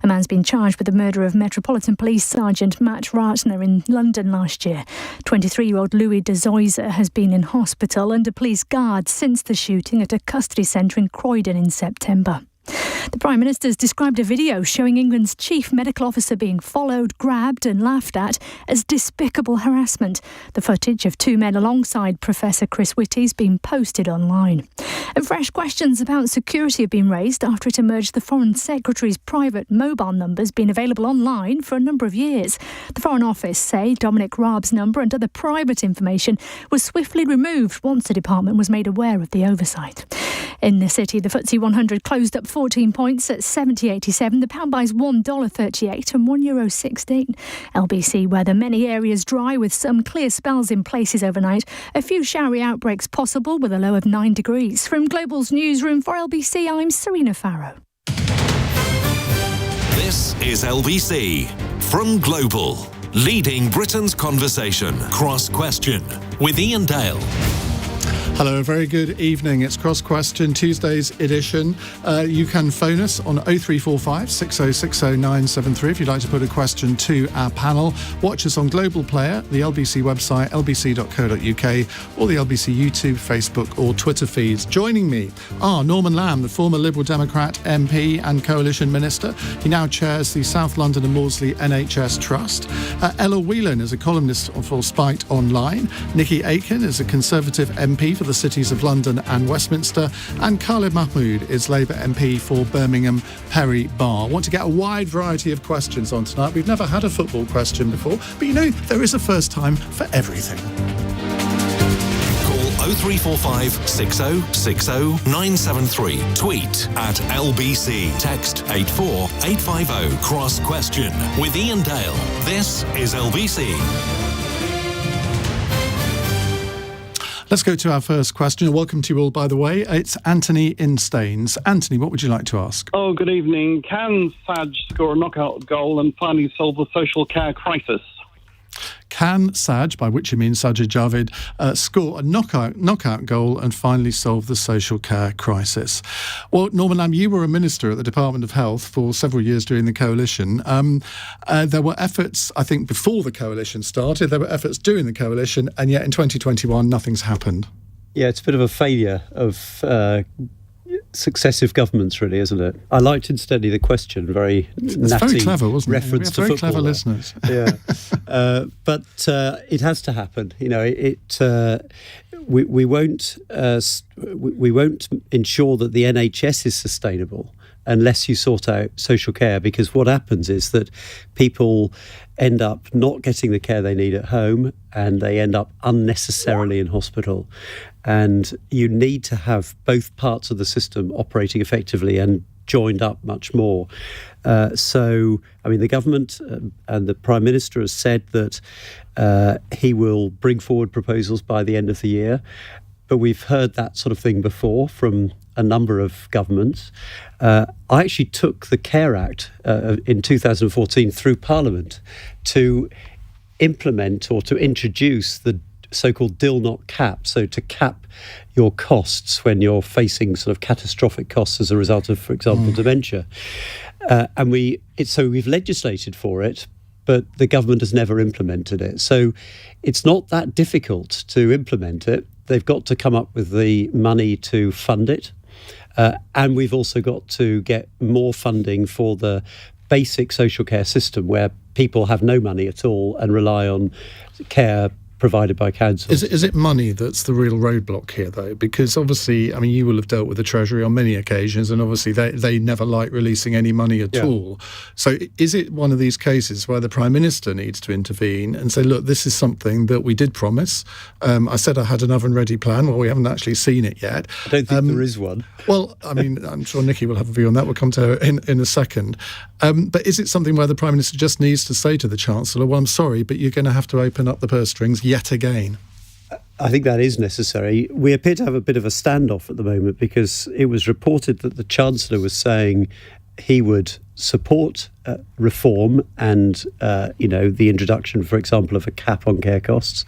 A man's been charged with the murder of Metropolitan Police Sergeant Matt Ratner in London last year. 23-year-old Louis de Zoyser has been in hospital under police guard since the shooting at a custody centre in Croydon in September. The Prime Minister's described a video showing England's chief medical officer being followed, grabbed and laughed at as despicable harassment. The footage of two men alongside Professor Chris Whitty's been posted online. And fresh questions about security have been raised after it emerged the Foreign Secretary's private mobile number's been available online for a number of years. The Foreign Office say Dominic Raab's number and other private information was swiftly removed once the department was made aware of the oversight. In the city, the FTSE 100 closed up 14 points at 70.87. The pound buys $1.38 and €1.16. LBC weather, many areas dry with some clear spells in places overnight. A few showery outbreaks possible with a low of 9 degrees. From Global's newsroom for LBC, I'm Serena Farrow. This is LBC from Global, leading Britain's conversation. Cross Question with Iain Dale. Hello, a very good evening. It's Cross Question, Tuesday's edition. You can phone us on 0345 6060 973 if you'd like to put a question to our panel. Watch us on Global Player, the LBC website, lbc.co.uk, or the LBC YouTube, Facebook or Twitter feeds. Joining me are Norman Lamb, the former Liberal Democrat MP and Coalition Minister. He now chairs the South London and Maudsley NHS Trust. Ella Whelan is a columnist for Spiked Online. Nickie Aiken is a Conservative MP for the cities of London and Westminster, and Khalid Mahmood is Labour MP for Birmingham Perry Barr. I want to get a wide variety of questions on tonight. We've never had a football question before, but you know, there is a first time for everything. Call 0345 6060 973. Tweet at LBC. Text 84850. Cross Question with Iain Dale. This is LBC. Let's go to our first question. Welcome to you all, by the way. It's Anthony in Staines. Anthony, what would you like to ask? Oh, good evening. Can Saj score a knockout goal and finally solve the social care crisis? Can Saj, by which you mean Sajid Javid, score a knockout goal and finally solve the social care crisis? Well, Norman Lamb, you were a minister at the Department of Health for several years during the coalition. There were efforts, I think, before the coalition started. There were efforts during the coalition, and yet in 2021, nothing's happened. Yeah, it's a bit of a failure of successive governments, really, isn't it? I liked insteadly the question, very natty, very clever, wasn't it? reference to very football. Clever listeners. Yeah, but it has to happen. You know, we won't ensure that the NHS is sustainable unless you sort out social care, because what happens is that people end up not getting the care they need at home and they end up unnecessarily in hospital. And you need to have both parts of the system operating effectively and joined up much more. So, I mean, the government and the Prime Minister has said that he will bring forward proposals by the end of the year. But we've heard that sort of thing before from a number of governments. I actually took the Care Act in 2014 through Parliament to implement or to introduce the so-called DIL not cap, so to cap your costs when you're facing sort of catastrophic costs as a result of, for example, dementia. And we've legislated for it, but the government has never implemented it. So it's not that difficult to implement it. They've got to come up with the money to fund it. And we've also got to get more funding for the basic social care system where people have no money at all and rely on care provided by councils. Is it money that's the real roadblock here, though? Because obviously, I mean, you will have dealt with the Treasury on many occasions, and obviously they never like releasing any money at all. So is it one of these cases where the Prime Minister needs to intervene and say, look, this is something that we did promise. I said I had an oven-ready plan. Well, we haven't actually seen it yet. I don't think there is one. Well, I mean, I'm sure Nickie will have a view on that. We'll come to her in a second. But is it something where the Prime Minister just needs to say to the Chancellor, well, I'm sorry, but you're going to have to open up the purse strings yet again? I think that is necessary. We appear to have a bit of a standoff at the moment because it was reported that the Chancellor was saying he would support reform and, the introduction, for example, of a cap on care costs.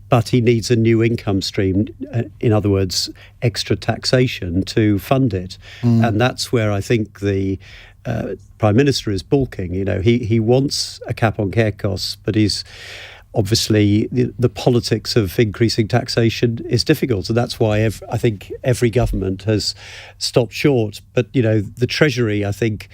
but he needs a new income stream, in other words, extra taxation to fund it. And that's where I think the Prime Minister is balking. He wants a cap on care costs, but he's obviously the politics of increasing taxation is difficult. And that's why I think every government has stopped short. But, the Treasury, I think,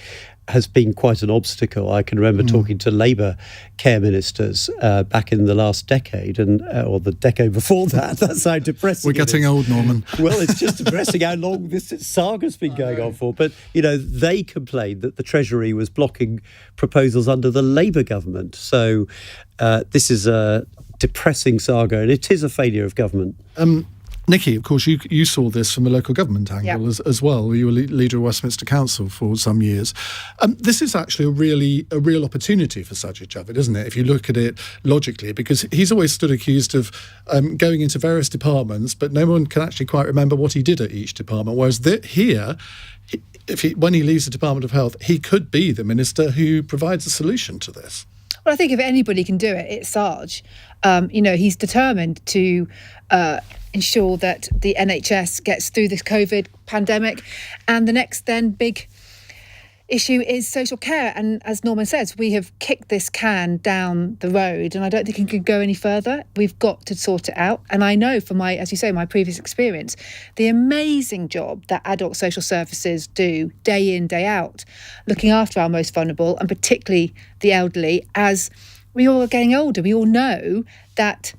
has been quite an obstacle. I can remember talking to Labour care ministers back in the last decade or the decade before that. That's how depressing We're getting old, Norman. Well, it's just depressing how long this saga's been going on for. But, they complained that the Treasury was blocking proposals under the Labour government. So this is a depressing saga, and it is a failure of government. Nickie, of course, you saw this from a local government angle as well. You were leader of Westminster Council for some years. This is actually a real opportunity for Sajid Javid, isn't it? If you look at it logically, because he's always stood accused of going into various departments, but no one can actually quite remember what he did at each department. Whereas here, when he leaves the Department of Health, he could be the minister who provides a solution to this. Well, I think if anybody can do it, it's Saj. He's determined to ensure that the NHS gets through this COVID pandemic. And the next then big issue is social care. And as Norman says, we have kicked this can down the road, and I don't think it can go any further. We've got to sort it out. And I know from my previous experience, the amazing job that adult social services do day in, day out, looking after our most vulnerable, and particularly the elderly. As we all are getting older, we all know that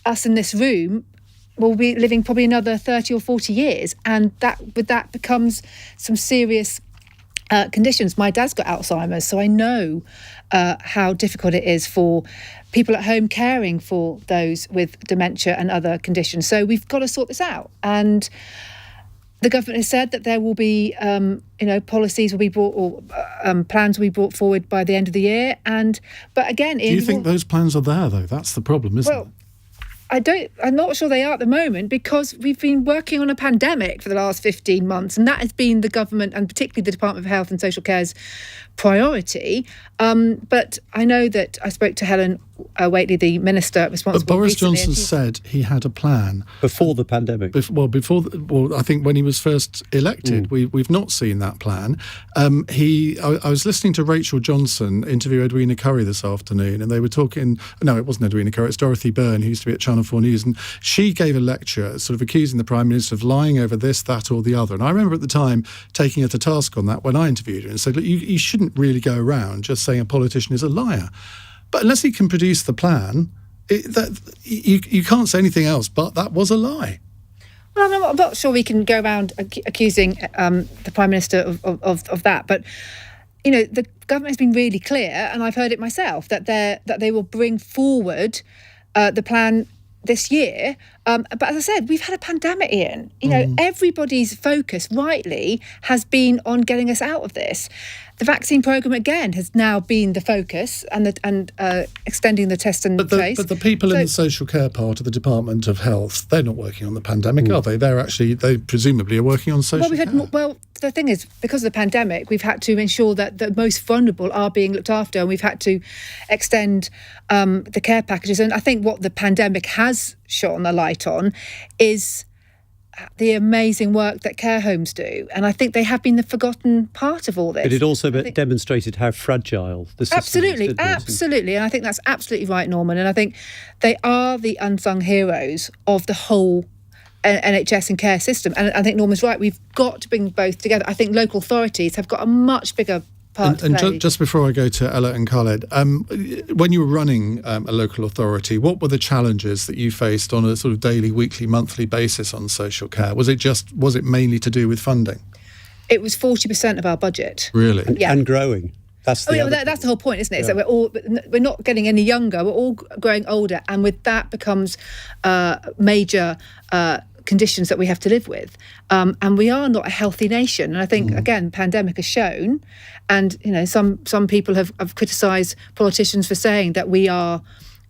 us in this room will be living probably another 30 or 40 years. And that becomes some serious conditions. My dad's got Alzheimer's, so I know how difficult it is for people at home caring for those with dementia and other conditions. So we've got to sort this out. And the government has said that there will be, policies will be brought, or plans will be brought forward by the end of the year. But again, do you think those plans are there though? That's the problem, isn't it? I'm not sure they are at the moment, because we've been working on a pandemic for the last 15 months, and that has been the government, and particularly the Department of Health and Social Care's priority. But I know that I spoke to Helen Whately, the minister responsible. But Boris Johnson said he had a plan before the pandemic. I think when he was first elected, we've not seen that plan. I was listening to Rachel Johnson interview Edwina Curry this afternoon, and they were talking. No, it wasn't Edwina Curry. It's Dorothy Byrne, who used to be at Channel 4 News, and she gave a lecture, sort of accusing the Prime Minister of lying over this, that, or the other. And I remember at the time taking her to task on that when I interviewed her, and said, look, you shouldn't really go around just saying a politician is a liar. But unless he can produce the plan, you can't say anything else but that was a lie. Well, I'm not sure we can go around accusing the Prime Minister of that. But, the government has been really clear, and I've heard it myself, that they will bring forward the plan this year. But as I said, we've had a pandemic, Iain. Everybody's focus, rightly, has been on getting us out of this. The vaccine programme, again, has now been the focus, and extending the test and trace. But the people in the social care part of the Department of Health, they're not working on the pandemic, are they? They presumably are working on social care. The thing is, because of the pandemic, we've had to ensure that the most vulnerable are being looked after, and we've had to extend the care packages. And I think what the pandemic has shone a light on is the amazing work that care homes do. And I think they have been the forgotten part of all this. But it also demonstrated how fragile the system is. Absolutely. And I think that's absolutely right, Norman. And I think they are the unsung heroes of the whole NHS and care system. And I think Norman's right. We've got to bring both together. I think local authorities have got a much bigger part to play. Just before I go to Ella and Khalid, when you were running a local authority, what were the challenges that you faced on a sort of daily, weekly, monthly basis on social care? Was it mainly to do with funding? It was 40% of our budget. Really? And growing. That's the whole point, isn't it? Yeah. So we're not getting any younger. We're all growing older, and with that becomes major conditions that we have to live with. And we are not a healthy nation. And I think, again, pandemic has shown, and some people have criticised politicians for saying that we are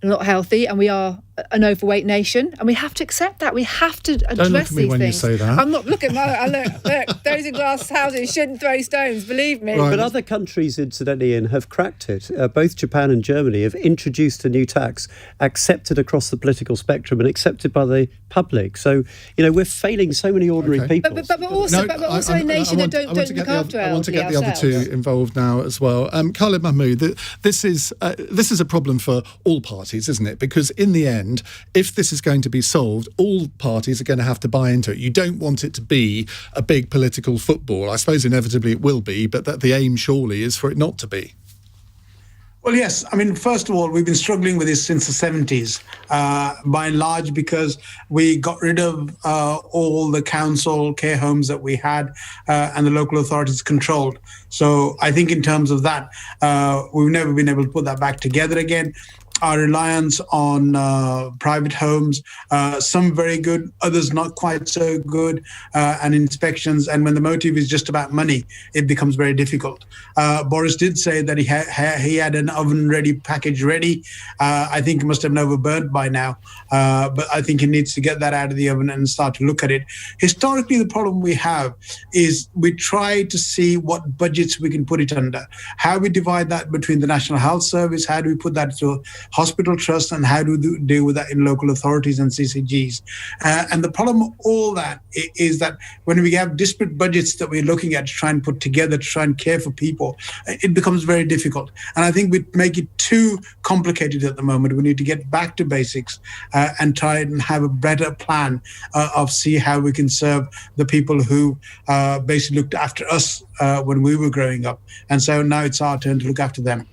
not healthy, and we are an overweight nation, and we have to accept that. We have to address Don't look at me these when things. you say that. I'm not looking. Look, those in glass houses shouldn't throw stones. Believe me. Right. But other countries, incidentally, Ian, have cracked it. Both Japan and Germany have introduced a new tax, accepted across the political spectrum and accepted by the public. So, we're failing so many ordinary people. But also a nation that don't look after I want to get the other ourselves. two involved now as well. Khalid, Mahmood, this is a problem for all parties, isn't it? Because in the end, if this is going to be solved, all parties are going to have to buy into it. You don't want it to be a big political football. I suppose inevitably it will be, but that the aim surely is for it not to be. Well, yes. I mean, first of all, we've been struggling with this since the 70s, by and large, because we got rid of all the council care homes that we had and the local authorities controlled. So I think in terms of that, we've never been able to put that back together again. Our reliance on private homes, some very good, others not quite so good, and inspections. And when the motive is just about money, it becomes very difficult. Boris did say that he had an oven-ready package ready. I think he must have been overburnt by now, but I think he needs to get that out of the oven and start to look at it. Historically, the problem we have is we try to see what budgets we can put it under. How we divide that between the National Health Service, how do we put that to hospital trust, and how do we deal with that in local authorities and CCGs. And the problem of all that is that when we have disparate budgets that we're looking at to try and put together to try and care for people, it becomes very difficult. And I think we make it too complicated at the moment. We need to get back to basics and try and have a better plan of see how we can serve the people who basically looked after us when we were growing up. And so now it's our turn to look after them.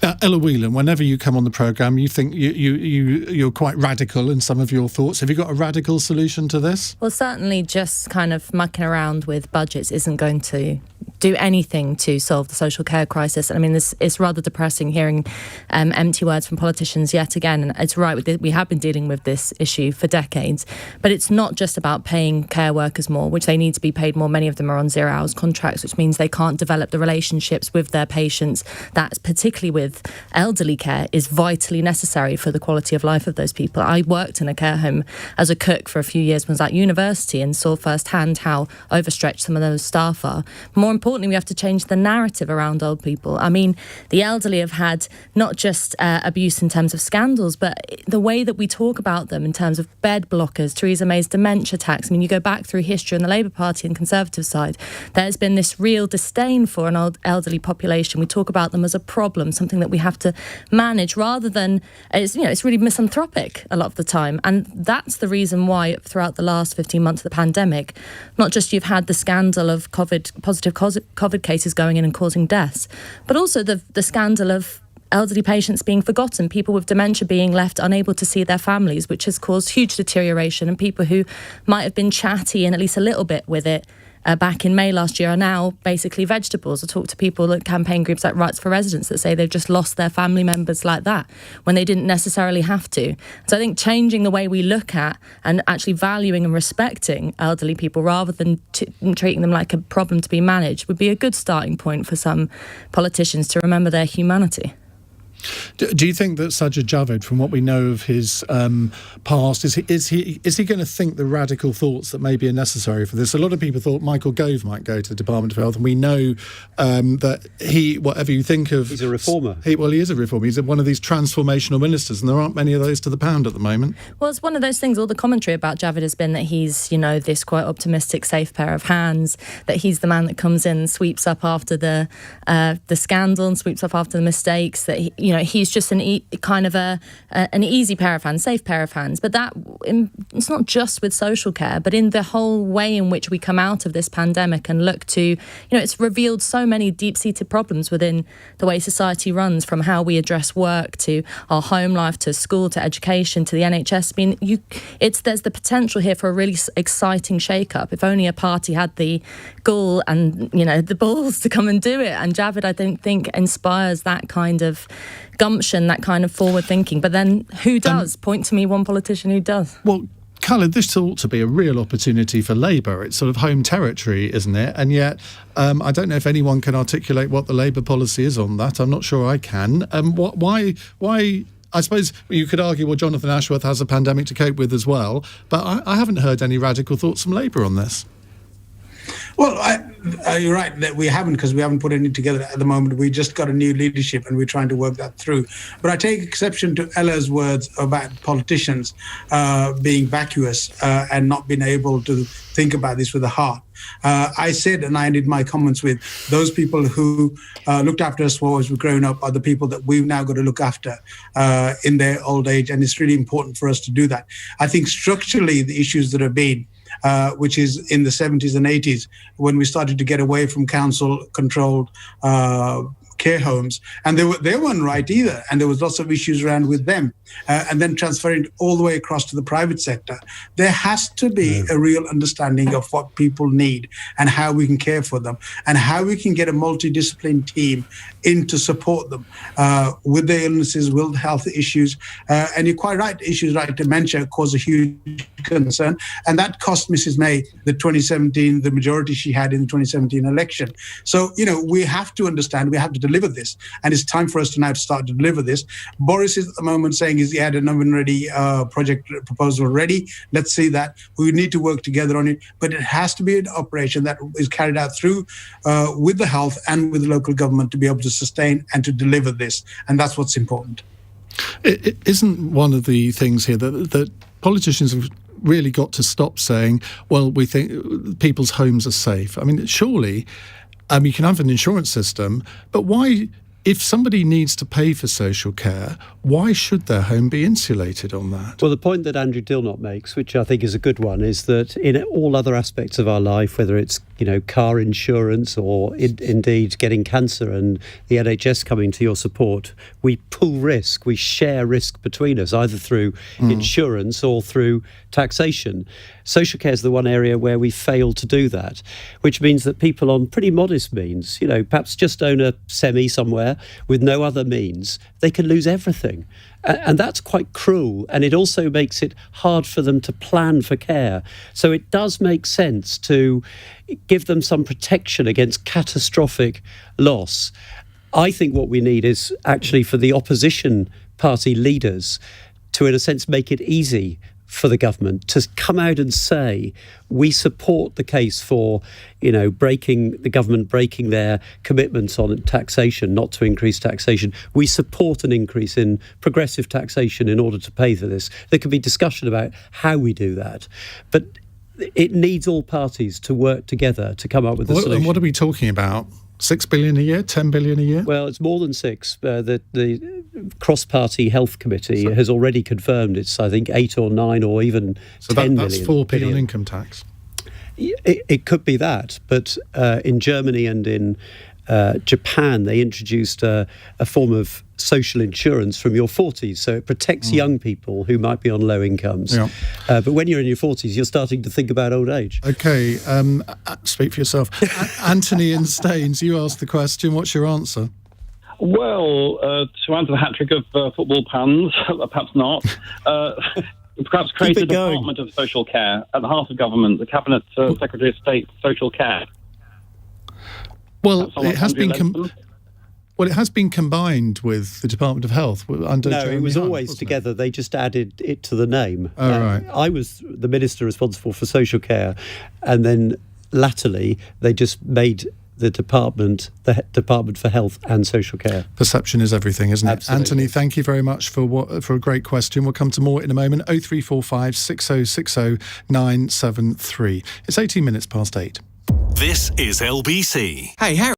Now, Ella Whelan, whenever you come on the programme, you think you're quite radical in some of your thoughts. Have you got a radical solution to this? Well, certainly just kind of mucking around with budgets isn't going to do anything to solve the social care crisis. I mean, it's rather depressing hearing empty words from politicians yet again. And it's right, we have been dealing with this issue for decades. But it's not just about paying care workers more, which they need to be paid more. Many of them are on 0 hours contracts, which means they can't develop the relationships with their patients that, particularly with elderly care, is vitally necessary for the quality of life of those people. I worked in a care home as a cook for a few years when I was at university and saw firsthand how overstretched some of those staff are. More importantly, we have to change the narrative around old people. I mean, the elderly have had not just abuse in terms of scandals, but the way that we talk about them in terms of bed blockers, Theresa May's dementia tax. I mean, you go back through history on the Labour Party and Conservative side, there's been this real disdain for an old elderly population. We talk about them as a problem, something that we have to manage, rather than it's really misanthropic a lot of the time. And that's the reason why throughout the last 15 months of the pandemic, not just you've had the scandal of positive COVID cases going in and causing deaths, but also the scandal of elderly patients being forgotten, people with dementia being left unable to see their families, which has caused huge deterioration, and people who might have been chatty and at least a little bit with it back in May last year are now basically vegetables. I talk to people at campaign groups like Rights for Residents that say they've just lost their family members like that when they didn't necessarily have to. So I think changing the way we look at and actually valuing and respecting elderly people rather than treating them like a problem to be managed would be a good starting point for some politicians to remember their humanity. Do you think that Sajid Javid, from what we know of his past, is he going to think the radical thoughts that maybe are necessary for this? A lot of people thought Michael Gove might go to the Department of Health, and we know that he, whatever you think of... He's a reformer. He is a reformer. He's one of these transformational ministers, and there aren't many of those to the pound at the moment. Well, it's one of those things, all the commentary about Javid has been that he's, this quite optimistic, safe pair of hands, that he's the man that comes in and sweeps up after the scandal and sweeps up after the mistakes, that he's just an easy pair of hands, safe pair of hands. But it's not just with social care, but in the whole way in which we come out of this pandemic and look to, it's revealed so many deep-seated problems within the way society runs, from how we address work to our home life to school to education to the NHS. I mean, there's the potential here for a really exciting shake-up. If only a party had the gall and the balls to come and do it. And Javid, I don't think, inspires that kind of gumption, that kind of forward thinking. But then who does? Point to me one politician who does. Well, Khalid, this ought to be a real opportunity for Labour. It's sort of home territory, isn't it? And yet, I don't know if anyone can articulate what the Labour policy is on that. I'm not sure I can. Why I suppose you could argue, well, Jonathan Ashworth has a pandemic to cope with as well, but I haven't heard any radical thoughts from Labour on this. Well, you're right that we haven't, because we haven't put any together at the moment. We just got a new leadership and we're trying to work that through. But I take exception to Ella's words about politicians being vacuous and not being able to think about this with a heart. I said, and I ended my comments with, those people who looked after us while we were growing up are the people that we've now got to look after in their old age. And it's really important for us to do that. I think structurally the issues that have been, which is in the 70s and 80s, when we started to get away from council-controlled care homes, and they weren't right either, and there was lots of issues around with them, and then transferring all the way across to the private sector. There has to be a real understanding of what people need and how we can care for them and how we can get a multidisciplinary team in to support them with their illnesses, with health issues, and you're quite right, issues like dementia cause a huge concern, and that cost Mrs. May the majority she had in the 2017 election. So, we have to understand, we have to deliver this, and it's time for us to now start to deliver this. Boris is at the moment saying he had an oven-ready project proposal ready. Let's see that. We need to work together on it, but it has to be an operation that is carried out through with the health and with the local government to be able to sustain and to deliver this, and that's what's important. It isn't one of the things here that politicians have really got to stop saying, well, we think people's homes are safe. I mean, surely you can have an insurance system, but why, if somebody needs to pay for social care, why should their home be insulated on that? Well, the point that Andrew Dilnot makes, which I think is a good one, is that in all other aspects of our life, whether it's car insurance or indeed getting cancer and the NHS coming to your support, we pool risk, we share risk between us, either through insurance or through taxation. Social care is the one area where we fail to do that, which means that people on pretty modest means, perhaps just own a semi somewhere with no other means, they can lose everything. And that's quite cruel. And it also makes it hard for them to plan for care. So it does make sense to give them some protection against catastrophic loss. I think what we need is actually for the opposition party leaders to, in a sense, make it easy for the government to come out and say, we support the case for, the government breaking their commitments on taxation, not to increase taxation. We support an increase in progressive taxation in order to pay for this. There could be discussion about how we do that, but it needs all parties to work together to come up with a solution. And what are we talking about? 6 billion a year, 10 billion a year? Well, it's more than 6. The cross-party health committee has already confirmed it's, I think, 8 or 9 or even 10 that's billion. 4p on income tax. It could be that, but in Germany and in Japan, they introduced a form of social insurance from your 40s, so it protects young people who might be on low incomes. Yeah. But when you're in your 40s, you're starting to think about old age. Okay, speak for yourself. Anthony in Staines, you asked the question. What's your answer? Well, to answer the hat-trick of football puns, perhaps not, perhaps create a Department of Social Care at the heart of government, the Cabinet Secretary of State Social Care. Well, it has been it has been combined with the Department of Health under No, Jeremy it was Hunt, always together. They just added it to the name. Oh, right. I was the minister responsible for social care, and then latterly they just made the Department for Health and Social Care. Perception is everything, isn't it? Absolutely. Anthony, thank you very much for a great question. We'll come to more in a moment. 0345 6060 973. It's 18 minutes past 8. This is LBC. Hey, Harry.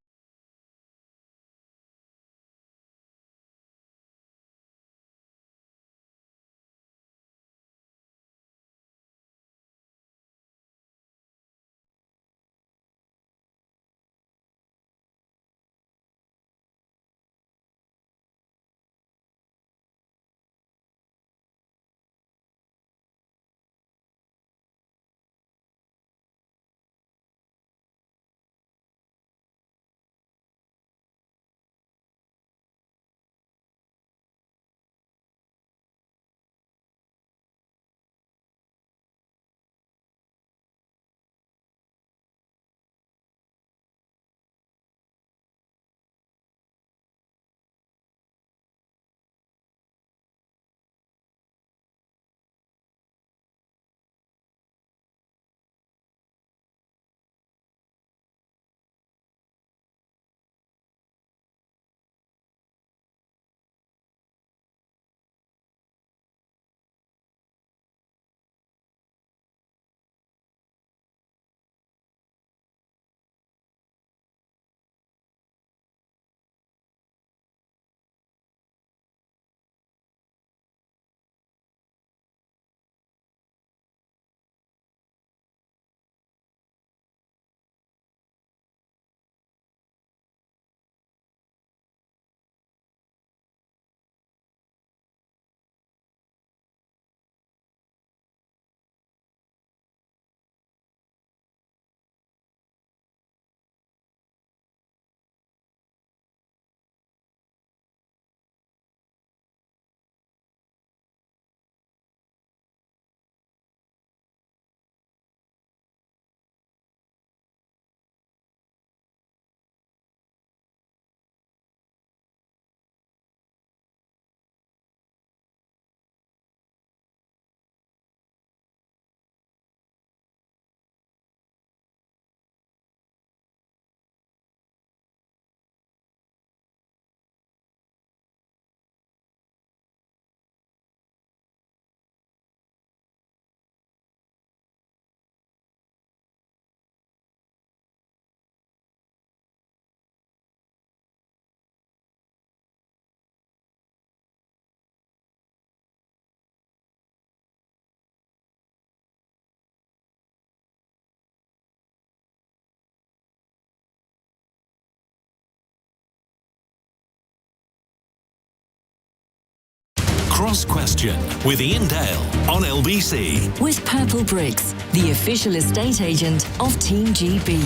Cross Question with Iain Dale on LBC. With Purple Bricks, the official estate agent of Team GB.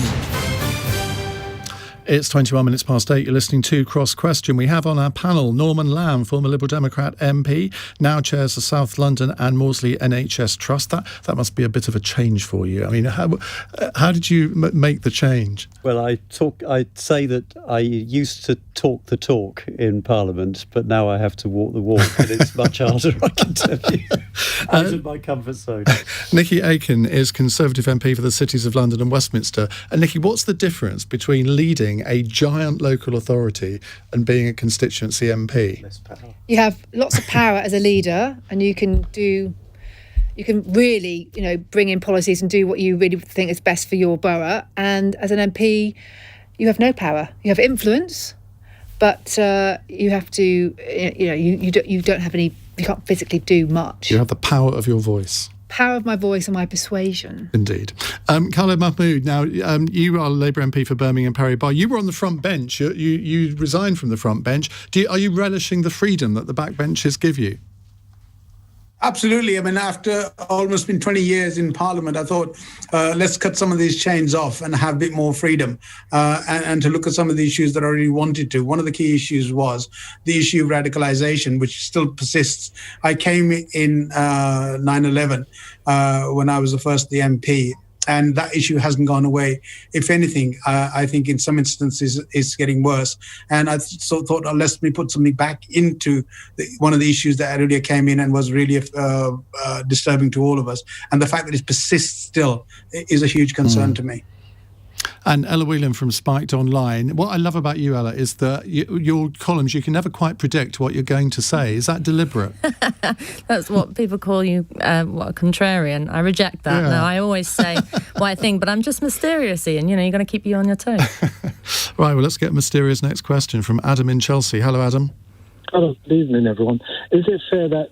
It's 21 minutes past 8. You're listening to Cross Question. We have on our panel Norman Lamb, former Liberal Democrat MP, now chairs the South London and Maudsley NHS Trust. That must be a bit of a change for you. I mean, how did you make the change? Well, I say that I used to talk the talk in Parliament, but now I have to walk the walk, and it's much harder, I can tell you. Out of my comfort zone. Nickie Aiken is Conservative MP for the cities of London and Westminster. And Nickie, what's the difference between leading a giant local authority and being a constituency MP? You have lots of power as a leader, and you can really, bring in policies and do what you really think is best for your borough. And as an MP, you have no power. You have influence, but you have to, you don't have any. You can't physically do much. You have the power of your voice. Power of my voice and my persuasion. Indeed. Khalid Mahmood, now you are Labour MP for Birmingham Perry-Barr. You were on the front bench. You resigned from the front bench. Are you relishing the freedom that the back benches give you? Absolutely. I mean, after almost been 20 years in Parliament, I thought, let's cut some of these chains off and have a bit more freedom and to look at some of the issues that I really wanted to. One of the key issues was the issue of radicalisation, which still persists. I came in 9/11 when I was the MP. And that issue hasn't gone away. If anything, I think in some instances it's getting worse. And I thought, let me put something back into one of the issues that earlier came in and was really disturbing to all of us. And the fact that it persists still is a huge concern to me. And Ella Whelan from Spiked Online. What I love about you, Ella, is that your columns, you can never quite predict what you're going to say. Is that deliberate? That's what people call you, a contrarian. I reject that. Yeah. No, I always say what I think, but I'm just mysterious, Ian. You're going to keep you on your toes. Right, well, let's get mysterious next question from Adam in Chelsea. Hello, Adam. Hello, good evening, everyone. Is it fair that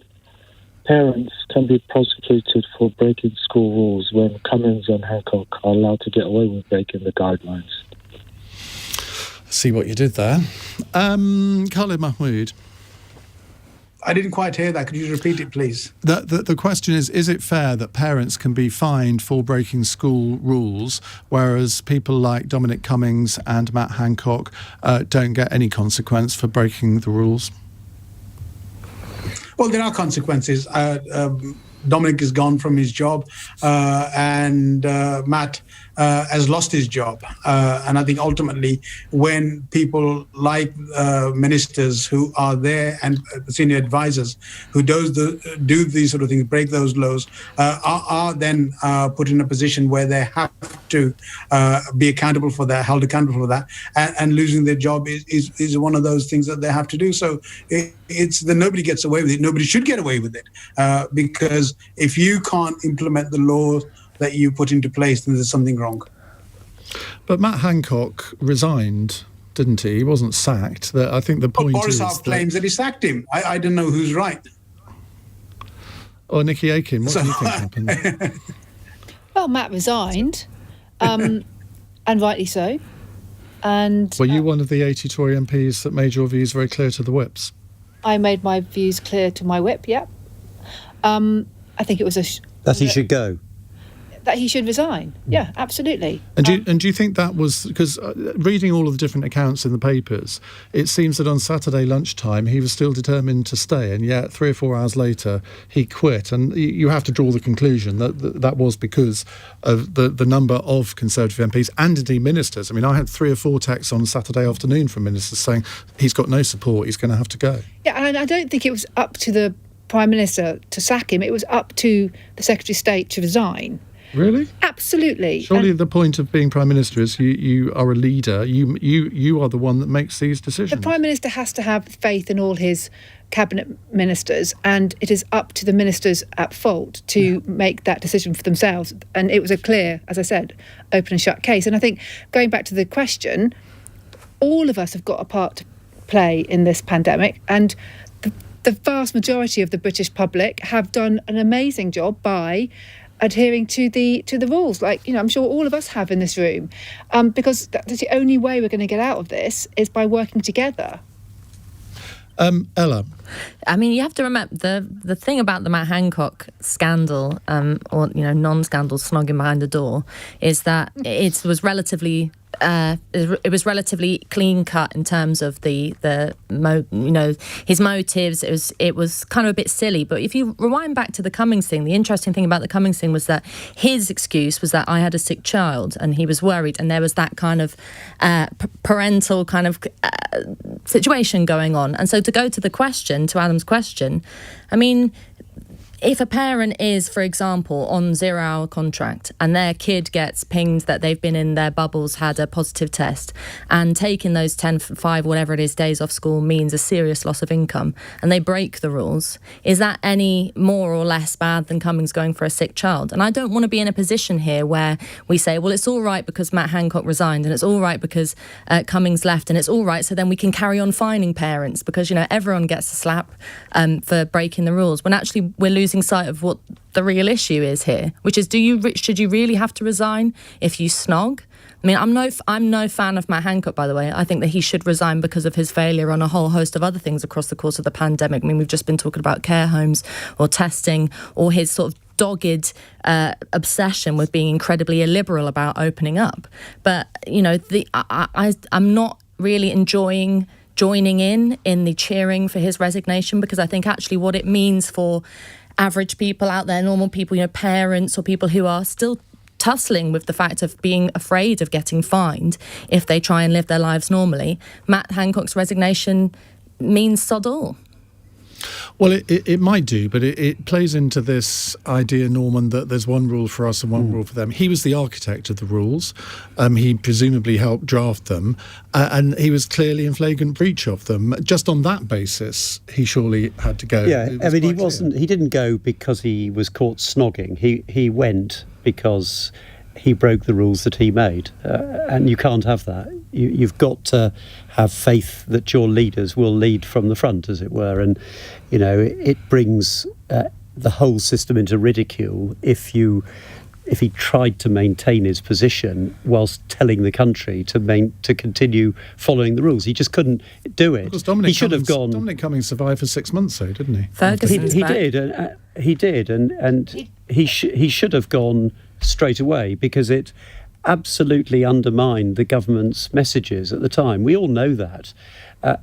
parents can be prosecuted for breaking school rules when Cummins and Hancock are allowed to get away with breaking the guidelines? See what you did there. Khalid Mahmood. I didn't quite hear that. Could you repeat it, please? The question is it fair that parents can be fined for breaking school rules, whereas people like Dominic Cummings and Matt Hancock don't get any consequence for breaking the rules? Well, there are consequences. Dominic is gone from his job and Matt has lost his job. And I think ultimately when people like ministers who are there and senior advisors who do these sort of things, break those laws, are then put in a position where they have to be accountable for that, held accountable for that, and losing their job is one of those things that they have to do. So it's that nobody gets away with it. Nobody should get away with it because if you can't implement the laws that you put into place, then there's something wrong. But Matt Hancock resigned, didn't he? He wasn't sacked. I think the point is Borisov claims that he sacked him. I don't know who's right. Or Nickie Aiken, what do you think happened? Well, Matt resigned, and rightly so. And were you one of the 80 Tory MPs that made your views very clear to the whips? I made my views clear to my whip, yeah. I think it was that he should go. That he should resign. Yeah, absolutely. And do you think that was because reading all of the different accounts in the papers, it seems that on Saturday lunchtime he was still determined to stay, and yet 3 or 4 hours later he quit. And you have to draw the conclusion that was because of the number of Conservative MPs and indeed ministers. I mean, I had 3 or 4 texts on Saturday afternoon from ministers saying he's got no support, he's going to have to go. Yeah, and I don't think it was up to the Prime Minister to sack him. It was up to the Secretary of State to resign. Really? Absolutely. Surely the point of being Prime Minister is you are a leader. You are the one that makes these decisions. The Prime Minister has to have faith in all his cabinet ministers, and it is up to the ministers at fault to make that decision for themselves. And it was a clear, as I said, open and shut case. And I think going back to the question, all of us have got a part to play in this pandemic, and the vast majority of the British public have done an amazing job by adhering to the rules, like I'm sure all of us have in this room, because that's the only way we're going to get out of this is by working together. Ella. I mean, you have to remember the thing about the Matt Hancock scandal, or non-scandal snogging behind the door, is that it was relatively clean cut in terms of his motives. It was kind of a bit silly. But if you rewind back to the Cummings thing, the interesting thing about the Cummings thing was that his excuse was that I had a sick child and he was worried, and there was that kind of parental kind of situation going on. And so to go to the question, to Adam's question, I mean, if a parent is, for example, on 0-hour contract and their kid gets pinged that they've been in their bubbles, had a positive test, and taking those 10, 5, whatever it is, days off school means a serious loss of income, and they break the rules, is that any more or less bad than Cummings going for a sick child? And I don't want to be in a position here where we say, well, it's all right because Matt Hancock resigned, and it's all right because Cummings left, and it's all right so then we can carry on fining parents because, everyone gets a slap for breaking the rules, when actually we're losing sight of what the real issue is here, which is should you really have to resign if you snog? I mean, I'm no fan of Matt Hancock, by the way. I think that he should resign because of his failure on a whole host of other things across the course of the pandemic. I mean, we've just been talking about care homes or testing, or his sort of dogged obsession with being incredibly illiberal about opening up. But I'm not really enjoying joining in the cheering for his resignation, because I think actually what it means for average people out there, normal people, parents or people who are still tussling with the fact of being afraid of getting fined if they try and live their lives normally, Matt Hancock's resignation means sod all. Well, it might do, but it plays into this idea, Norman, that there's one rule for us and one rule for them. He was the architect of the rules. He presumably helped draft them, and he was clearly in flagrant breach of them. Just on that basis, he surely had to go. Yeah, I mean, he didn't go because he was caught snogging. He went because he broke the rules that he made, and you can't have that. You've got to have faith that your leaders will lead from the front, as it were, and it brings the whole system into ridicule if he tried to maintain his position whilst telling the country to continue following the rules. He just couldn't do it. He should have gone. Dominic Cummings survived for 6 months, though, didn't he? He did, and he should have gone straight away, because it absolutely undermined the government's messages at the time. We all know that,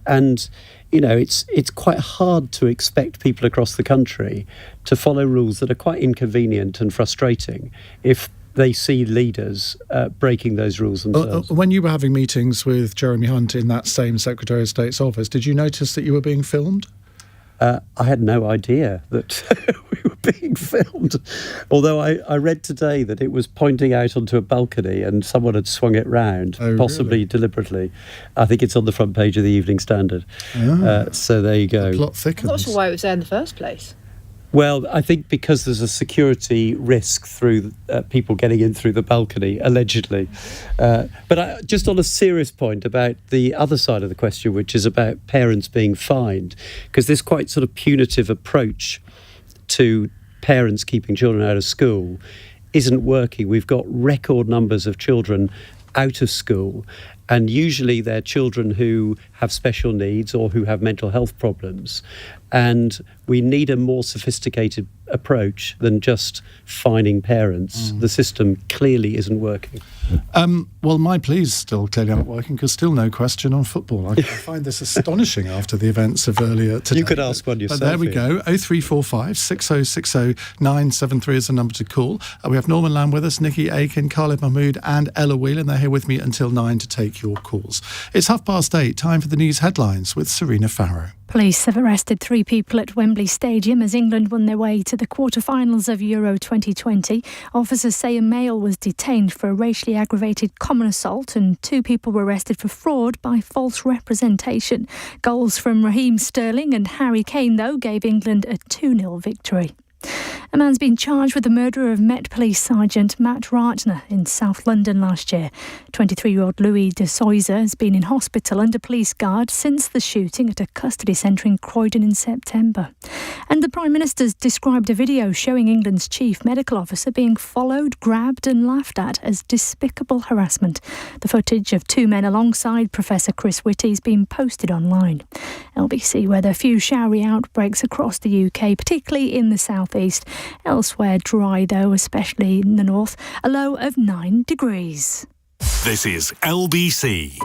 and it's quite hard to expect people across the country to follow rules that are quite inconvenient and frustrating if they see leaders breaking those rules themselves. When you were having meetings with Jeremy Hunt in that same Secretary of State's office, did you notice that you were being filmed? I had no idea that we were being filmed. Although I read today that it was pointing out onto a balcony and someone had swung it round, possibly deliberately. I think it's on the front page of the Evening Standard. So there you go. The plot thickens. I'm not sure why it was there in the first place. Well, I think because there's a security risk through people getting in through the balcony, allegedly. But just on a serious point about the other side of the question, which is about parents being fined, because this quite sort of punitive approach to parents keeping children out of school isn't working. We've got record numbers of children out of school, and usually they're children who have special needs or who have mental health problems. And we need a more sophisticated approach than just fining parents. The system clearly isn't working. Well, my pleas still clearly aren't working, because still no question on football. I find this astonishing after the events of earlier today. You could ask one yourself. But there we go. 0345 6060 973 is the number to call. We have Norman Lamb with us, Nickie, Aiken, Khalid, Mahmood and Ella Whelan. They're here with me until 9 to take your calls. It's 8:30, time for the news headlines with Serena Farrow. Police have arrested 3 people at Wembley Stadium as England won their way to the quarter-finals of Euro 2020. Officers say a male was detained for a racially aggravated common assault, and 2 people were arrested for fraud by false representation. Goals from Raheem Sterling and Harry Kane, though, gave England a 2-0 victory. A man's been charged with the murder of Met Police Sergeant Matt Ratner in South London last year. 23-year-old Louis de Soiza has been in hospital under police guard since the shooting at a custody centre in Croydon in September. And the Prime Minister's described a video showing England's chief medical officer being followed, grabbed and laughed at as despicable harassment. The footage of two men alongside Professor Chris Whitty has been posted online. LBC weather, few showery outbreaks across the UK, particularly in the southeast. Elsewhere dry though, especially in the north. A low of 9 degrees. This is LBC.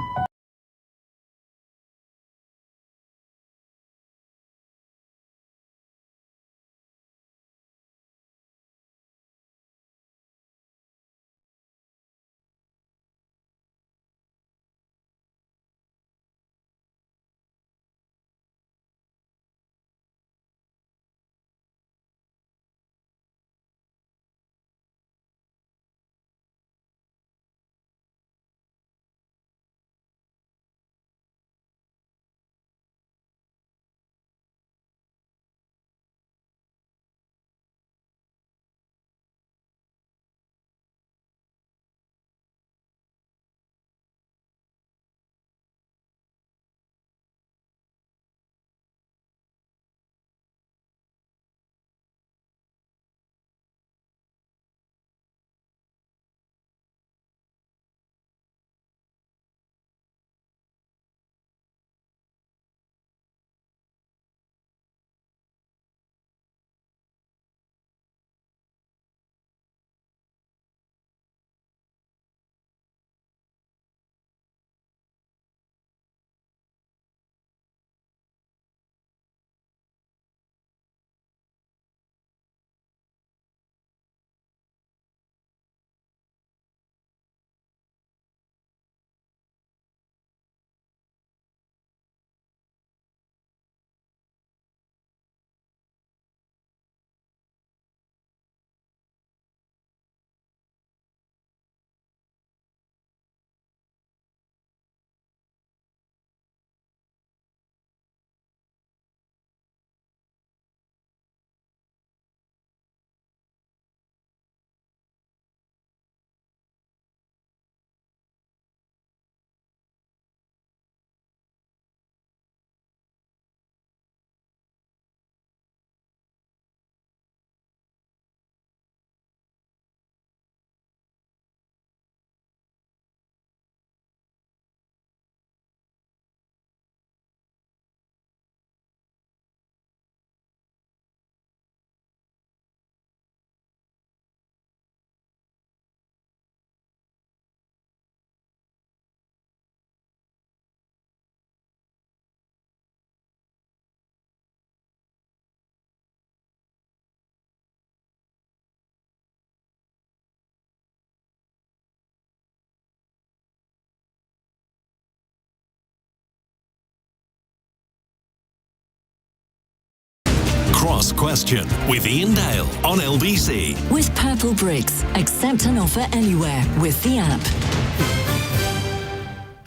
Cross Question with Iain Dale on LBC. With Purple Bricks, accept an offer anywhere with the app.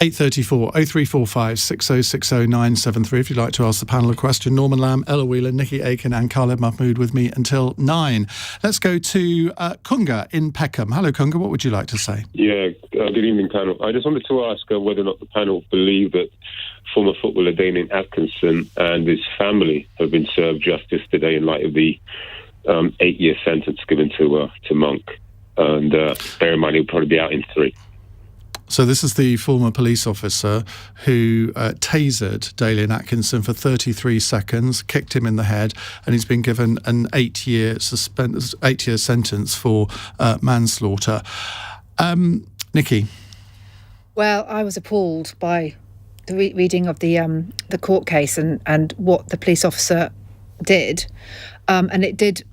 834 0345 6060 973 if you'd like to ask the panel a question. Norman Lamb, Ella Whelan, Nickie, Aiken and Khalid Mahmood with me until 9. Let's go to Kunga in Peckham. Hello Kunga, what would you like to say? Yeah, good evening panel. I just wanted to ask whether or not the panel believe that former footballer Damien Atkinson and his family have been served justice today in light of the 8-year sentence given to Monk. And bear in mind he'll probably be out in 3. So this is the former police officer who tasered Damien Atkinson for 33 seconds, kicked him in the head, and he's been given an 8-year sentence for manslaughter. Nickie? Well, I was appalled by the reading of the court case and what the police officer did, and it did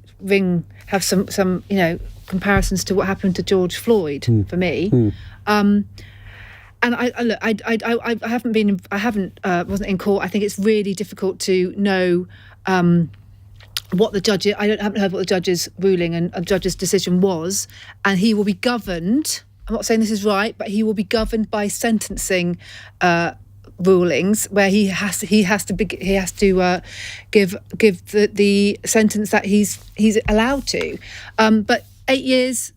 have some comparisons to what happened to George Floyd for me. And I wasn't in court. I think it's really difficult to know what the judge. I haven't heard what the judge's ruling and the judge's decision was, and he will be governed. I'm not saying this is right, but he will be governed by sentencing rulings where he has to give the sentence that he's allowed to. But 8 years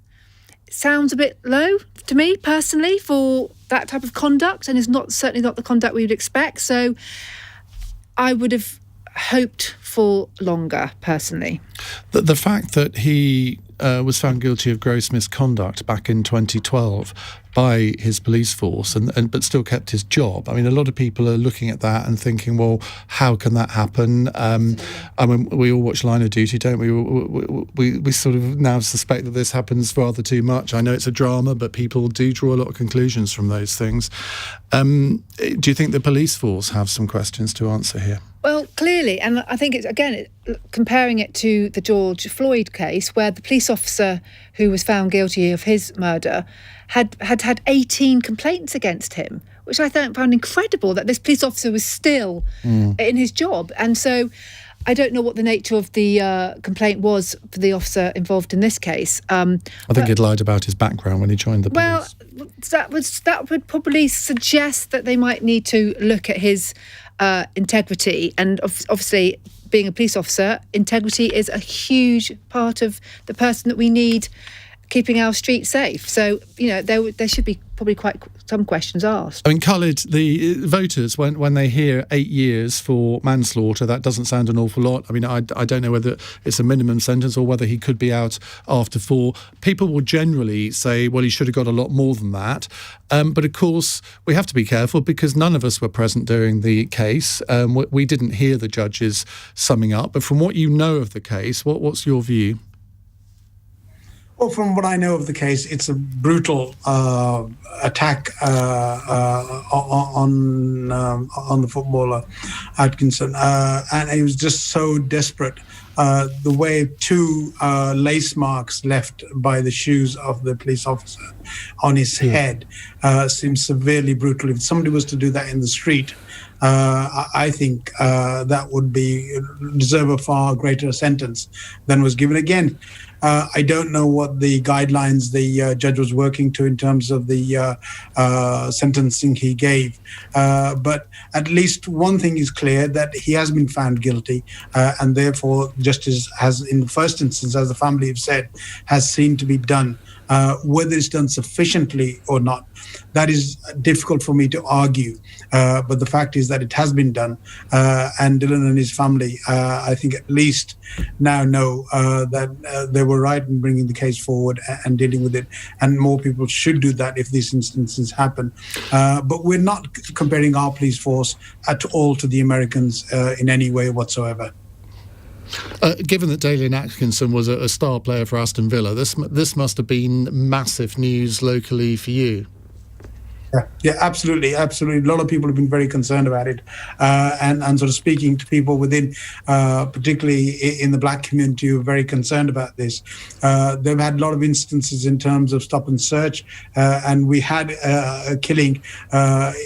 sounds a bit low to me personally for that type of conduct, and is certainly not the conduct we would expect. So I would have hoped for longer personally. The fact that he was found guilty of gross misconduct back in 2012 by his police force, but still kept his job. I mean, a lot of people are looking at that and thinking, well, how can that happen? I mean, we all watch Line of Duty, don't we? We sort of now suspect that this happens rather too much. I know it's a drama, but people do draw a lot of conclusions from those things. Do you think the police force have some questions to answer here? Well, clearly, and I think it's, again, comparing it to the George Floyd case, where the police officer who was found guilty of his murder had 18 complaints against him, which I found incredible that this police officer was still in his job. And so I don't know what the nature of the complaint was for the officer involved in this case. I think he'd lied about his background when he joined the police. Well, that would probably suggest that they might need to look at his integrity. And obviously, being a police officer, integrity is a huge part of the person that we need keeping our streets safe. So, there should be probably quite some questions asked. I mean, Khalid, the voters, when they hear 8 years for manslaughter, that doesn't sound an awful lot. I mean, I don't know whether it's a minimum sentence or whether he could be out after 4. People will generally say, well, he should have got a lot more than that. But of course, we have to be careful because none of us were present during the case. We didn't hear the judges summing up. But from what you know of the case, what's your view? Well, from what I know of the case, it's a brutal attack on the footballer Atkinson, and he was just so desperate. The way 2 lace marks left by the shoes of the police officer on his head seems severely brutal. If somebody was to do that in the street, I think that would deserve a far greater sentence than was given. Again, I don't know what the guidelines the judge was working to in terms of the sentencing he gave. But at least one thing is clear, that he has been found guilty, and therefore justice has, in the first instance, as the family have said, has seen to be done. Whether it's done sufficiently or not, that is difficult for me to argue. But the fact is that it has been done. And Dylan and his family, I think at least now know that they were right in bringing the case forward and dealing with it. And more people should do that if these instances happen. But we're not comparing our police force at all to the Americans in any way whatsoever. Given that Dalian Atkinson was a star player for Aston Villa, this must have been massive news locally for you. Yeah, absolutely. A lot of people have been very concerned about it, and sort of speaking to people within, particularly in the black community, who are very concerned about this. They've had a lot of instances in terms of stop and search, and we had a killing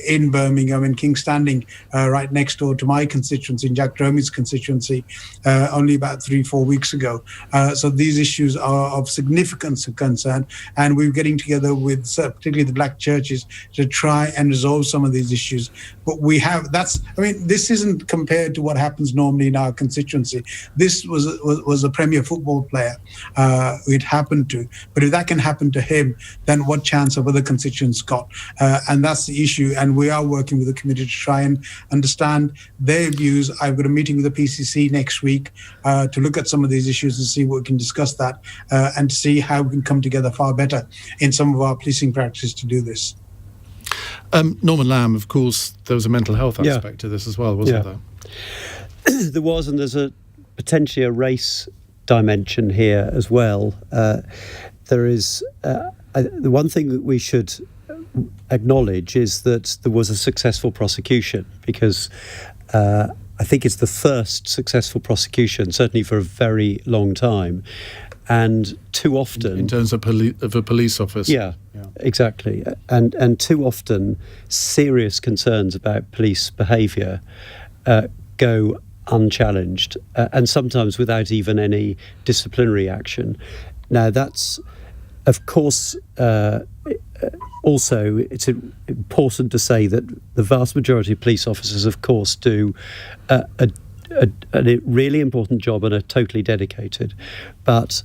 in Birmingham, in King's Standing, right next door to my constituency, in Jack Dromey's constituency, only about 3-4 weeks ago. So these issues are of significance and concern, and we're getting together with particularly the black churches to try and resolve some of these issues. But this isn't compared to what happens normally in our constituency. This was a Premier football player it happened to. But if that can happen to him, then what chance have other constituents got? And that's the issue. And we are working with the committee to try and understand their views. I've got a meeting with the PCC next week to look at some of these issues and see what we can discuss that and to see how we can come together far better in some of our policing practices to do this. Norman Lamb, of course, there was a mental health aspect to this as well, wasn't there? There was, and there's potentially a race dimension here as well. There is the one thing that we should acknowledge is that there was a successful prosecution, because I think it's the first successful prosecution, certainly for a very long time. And too often, in terms of a police officer, yeah, exactly, and too often, serious concerns about police behaviour go unchallenged, and sometimes without even any disciplinary action. Now, that's, of course, also, it's important to say that the vast majority of police officers, of course, do a really important job and are totally dedicated. But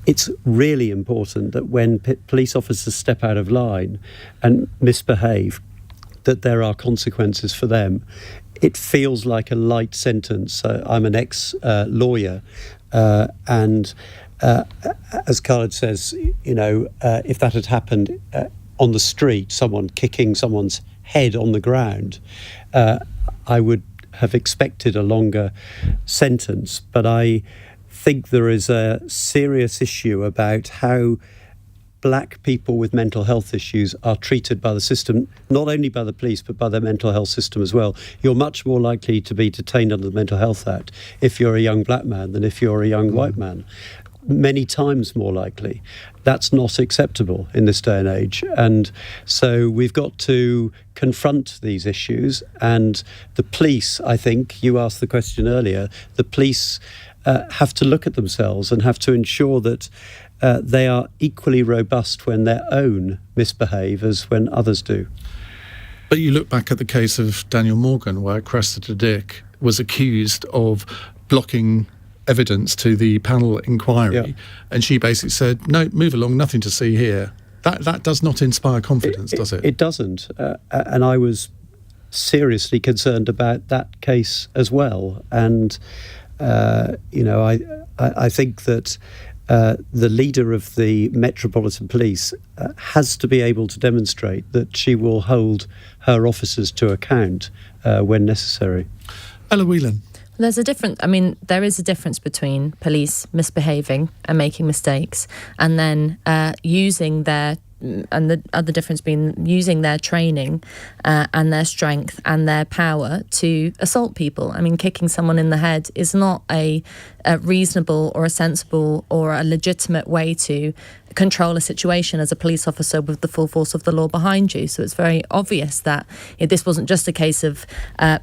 it's really important that when police officers step out of line and misbehave, that there are consequences for them. It feels like a light sentence. I'm an ex-lawyer, and as Khalid says, if that had happened on the street, someone kicking someone's head on the ground, I would have expected a longer sentence. But I think there is a serious issue about how black people with mental health issues are treated by the system, not only by the police, but by the mental health system as well. You're much more likely to be detained under the Mental Health Act if you're a young black man than if you're a young white man. Many times more likely. That's not acceptable in this day and age. And so we've got to confront these issues. And the police, I think, you asked the question earlier, the police have to look at themselves and have to ensure that they are equally robust when their own misbehave as when others do. But you look back at the case of Daniel Morgan, where Cressida Dick was accused of blocking evidence to the panel inquiry, and she basically said, no, move along, nothing to see here. That does not inspire confidence, does it? It doesn't. And I was seriously concerned about that case as well. And, I think that the leader of the Metropolitan Police has to be able to demonstrate that she will hold her officers to account when necessary. Ella Whelan. There is a difference between police misbehaving and making mistakes and then using their and the other difference being using their training and their strength and their power to assault people. I mean, kicking someone in the head is not a reasonable or a sensible or a legitimate way to control a situation as a police officer with the full force of the law behind you. So it's very obvious that this wasn't just a case of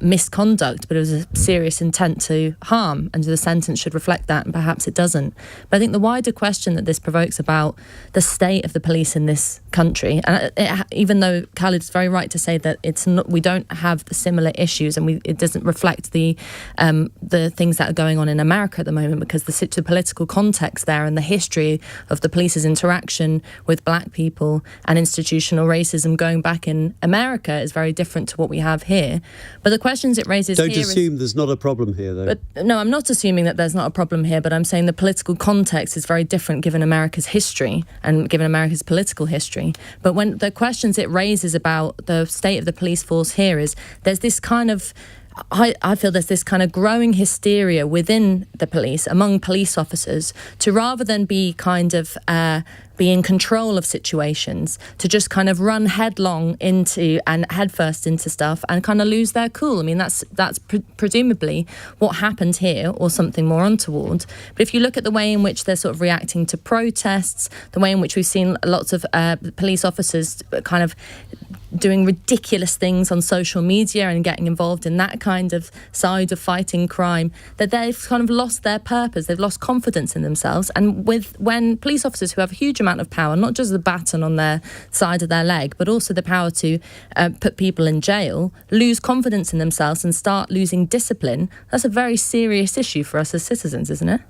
misconduct, but it was a serious intent to harm, and the sentence should reflect that, and perhaps it doesn't. But I think the wider question that this provokes about the state of the police in this country, and even though Khalid is very right to say that it's not, we don't have the similar issues, and it doesn't reflect the things that are going on in America at the moment, because the political context there and the history of the police's interaction with black people and institutional racism going back in America is very different to what we have here. But the questions it raises Don't assume there's not a problem here, though. But no, I'm not assuming that there's not a problem here, but I'm saying the political context is very different given America's history and given America's political history. But when the questions it raises about the state of the police force here is there's this kind of I feel there's this kind of growing hysteria within the police, among police officers, to rather than be kind of be in control of situations, to just kind of run headlong into and headfirst into stuff and kind of lose their cool. I mean, that's presumably what happened here, or something more untoward. But if you look at the way in which they're sort of reacting to protests, the way in which we've seen lots of police officers kind of doing ridiculous things on social media and getting involved in that kind of side of fighting crime, that they've kind of lost their purpose, they've lost confidence in themselves. And when police officers who have a huge amount of power, not just the baton on their side of their leg, but also the power to put people in jail, lose confidence in themselves and start losing discipline, that's a very serious issue for us as citizens, isn't it?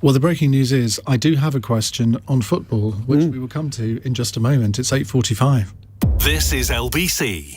Well, the breaking news is I do have a question on football, which we will come to in just a moment. It's 8:45. This is LBC.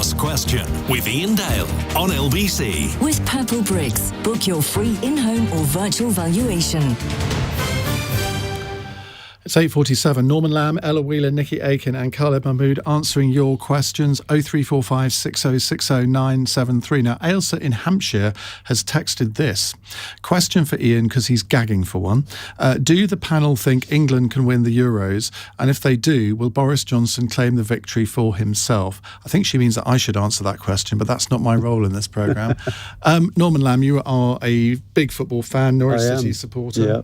Cross Question with Iain Dale on LBC. With Purple Bricks, book your free in-home or virtual valuation. It's 8:47. Norman Lamb, Ella Whelan, Nickie, Aiken and Khalid Mahmood answering your questions. 0345 6060 973. Now, Ailsa in Hampshire has texted this. Question for Iain, because he's gagging for one. Do the panel think England can win the Euros? And if they do, will Boris Johnson claim the victory for himself? I think she means that I should answer that question, but that's not my role in this programme. Norman Lamb, you are a big football fan, Norwich City supporter. Yeah.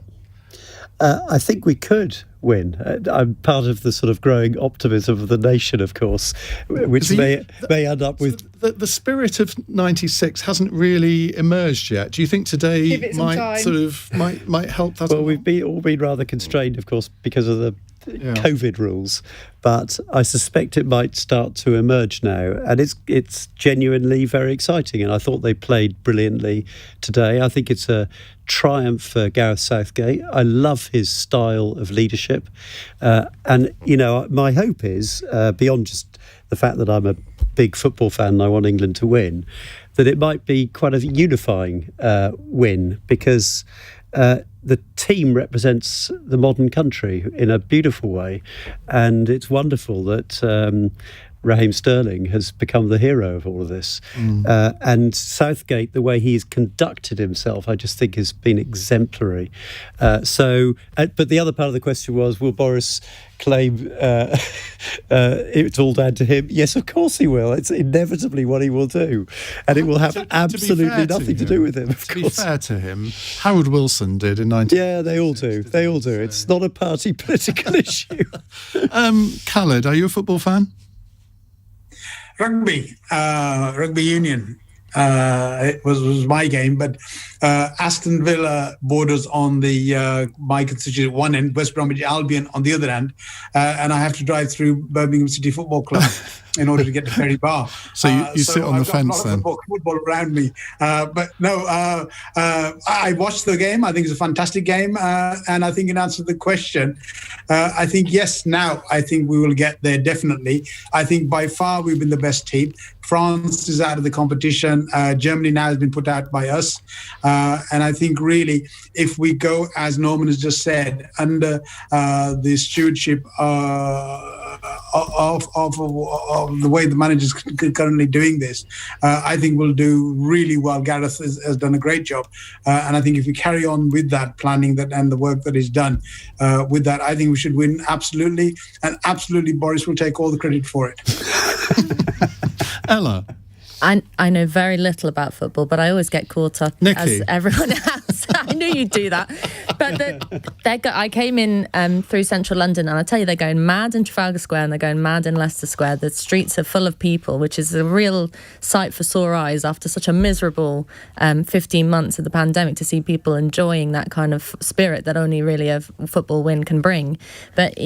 I think we could win. I'm part of the sort of growing optimism of the nation, of course, which may end up with... The spirit of 96 hasn't really emerged yet. Do you think today might help that? Well, we've all been rather constrained, of course, because of the COVID rules, but I suspect it might start to emerge now, and it's genuinely very exciting. And I thought they played brilliantly today. I think it's a triumph for Gareth Southgate. I love his style of leadership, and my hope is beyond just the fact that I'm a big football fan and I want England to win, that it might be quite a unifying win, because the team represents the modern country in a beautiful way, and it's wonderful that Raheem Sterling has become the hero of all of this. And Southgate, the way he's conducted himself, I just think has been exemplary. But the other part of the question was, will Boris claim it's all down to him? Yes, of course he will. It's inevitably what he will do. And it will have absolutely nothing to do with him, of course. To be fair to him, Harold Wilson did in 19... Yeah, they all do. They all do. It's not a party political issue. Khalid, are you a football fan? Rugby union. It was my game, but Aston Villa borders on my constituency one end, West Bromwich Albion on the other end, and I have to drive through Birmingham City Football Club in order to get to Ferry Bar. So you sit on the fence then? Football around me, but no. I watched the game. I think it's a fantastic game, and I think in answer to the question, I think yes. Now I think we will get there definitely. I think by far we've been the best team. France is out of the competition. Germany now has been put out by us. And I think really, if we go, as Norman has just said, under the stewardship of the way the manager's currently doing this, I think we'll do really well. Gareth has done a great job. And I think if we carry on with that planning and the work that is done with that, I think we should win absolutely. And absolutely, Boris will take all the credit for it. Ella? I know very little about football, but I always get caught up, Nickie. as everyone else. I knew you'd do that. But I came in through central London, and I tell you, they're going mad in Trafalgar Square and they're going mad in Leicester Square. The streets are full of people, which is a real sight for sore eyes after such a miserable 15 months of the pandemic, to see people enjoying that kind of spirit that only really a football win can bring. But,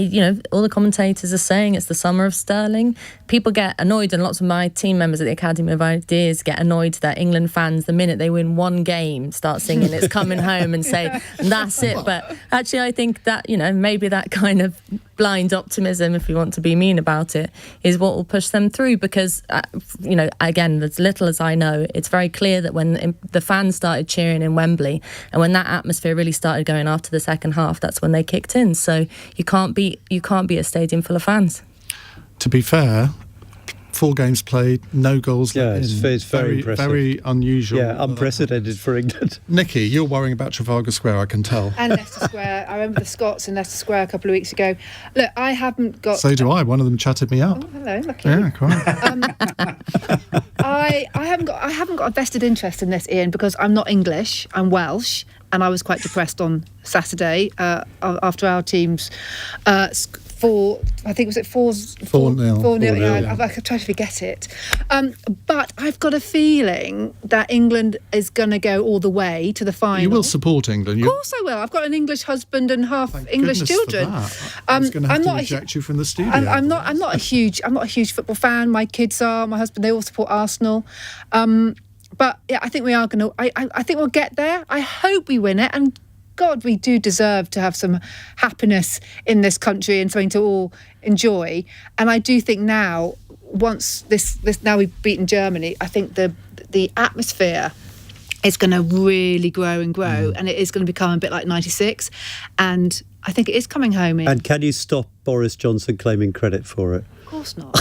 all the commentators are saying it's the summer of Sterling. People get annoyed, and lots of my team members at the Academy of Ideas get annoyed that England fans, the minute they win one game, start singing It's Coming Home and say, and that's it. But actually, I think that, maybe that kind of blind optimism, if we want to be mean about it, is what will push them through, because, again, as little as I know, it's very clear that when the fans started cheering in Wembley, and when that atmosphere really started going after the second half, that's when they kicked in. So you can't beat a stadium full of fans. To be fair, 4 games played, no goals. Yeah, it's very impressive. Very unusual. Yeah, unprecedented for England. Nickie, you're worrying about Trafalgar Square, I can tell. And Leicester Square. I remember the Scots in Leicester Square a couple of weeks ago. Look, I haven't got... So do I. One of them chatted me up. Oh, hello, lucky. Yeah, quite. I haven't got a vested interest in this, Iain, because I'm not English. I'm Welsh, and I was quite depressed on Saturday after our team's... 4-0. Yeah, I've tried to forget it. But I've got a feeling that England is going to go all the way to the final. You will support England. Of course I will. I've got an English husband and half English children. I was going to have to reject you from the studio. I'm not a huge football fan. My kids are. My husband, they all support Arsenal. But yeah, I think we are going to. I think we'll get there. I hope we win it. And God, we do deserve to have some happiness in this country and something to all enjoy. And I do think now once this now we've beaten Germany, I think the atmosphere is going to really grow and grow, and it is going to become a bit like 96. And I think it is coming home in. And can you stop Boris Johnson claiming credit for it? Of course not.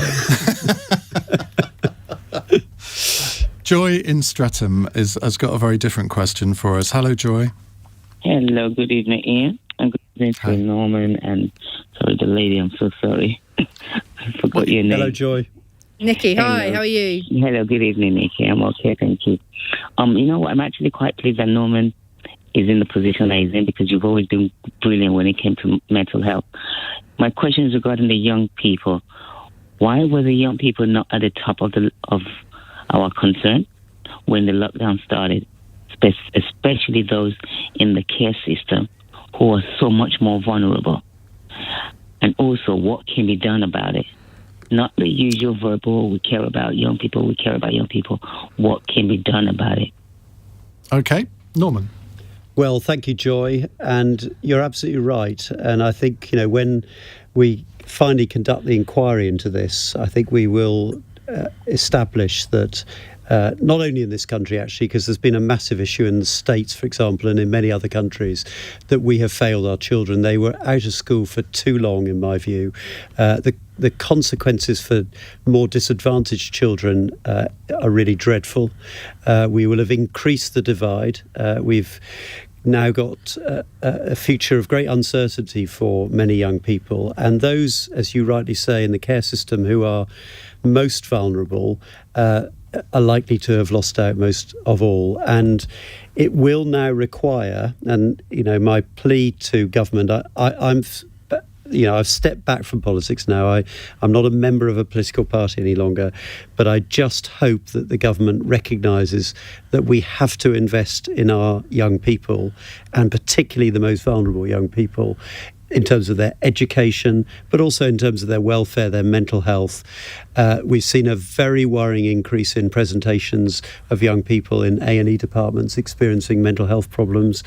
Joy in Streatham has got a very different question for us. Hello, Joy. Hello, good evening, Ian. And good evening to Norman and, sorry, the lady, I'm so sorry. I forgot your name. Hello, Joy. Nickie, hi, how are you? Hello, good evening, Nickie. I'm okay, thank you. You know what, I'm actually quite pleased that Norman is in the position that he's in, because you've always been brilliant when it came to mental health. My question is regarding the young people. Why were the young people not at the top of our concern when the lockdown started, especially those in the care system who are so much more vulnerable? And also, what can be done about it? Not the usual verbal, we care about young people, we care about young people. What can be done about it? Okay, Norman. Well, thank you, Joy. And you're absolutely right. And I think, when we finally conduct the inquiry into this, I think we will establish that not only in this country, actually, because there's been a massive issue in the States, for example, and in many other countries, that we have failed our children. They were out of school for too long, in my view. The consequences for more disadvantaged children are really dreadful. We will have increased the divide. We've now got a future of great uncertainty for many young people. And those, as you rightly say, in the care system who are most vulnerable are likely to have lost out most of all. And it will now require, and my plea to government, I've stepped back from politics now. I'm not a member of a political party any longer, but I just hope that the government recognises that we have to invest in our young people, and particularly the most vulnerable young people, in terms of their education, but also in terms of their welfare, their mental health. We've seen a very worrying increase in presentations of young people in A&E departments experiencing mental health problems,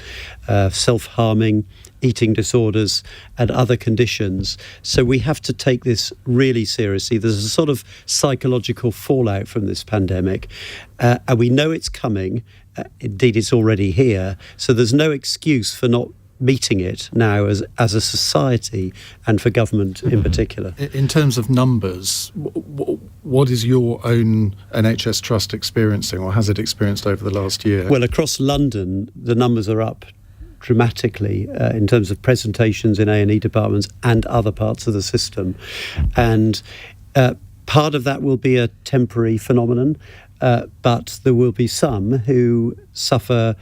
self-harming, eating disorders and other conditions. So we have to take this really seriously. There's a sort of psychological fallout from this pandemic, and we know it's coming. Indeed, it's already here. So there's no excuse for not meeting it now as a society, and for government in particular. In terms of numbers, what is your own NHS trust experiencing, or has it experienced over the last year? Well, across London, the numbers are up dramatically in terms of presentations in A&E departments and other parts of the system. And part of that will be a temporary phenomenon, but there will be some who suffer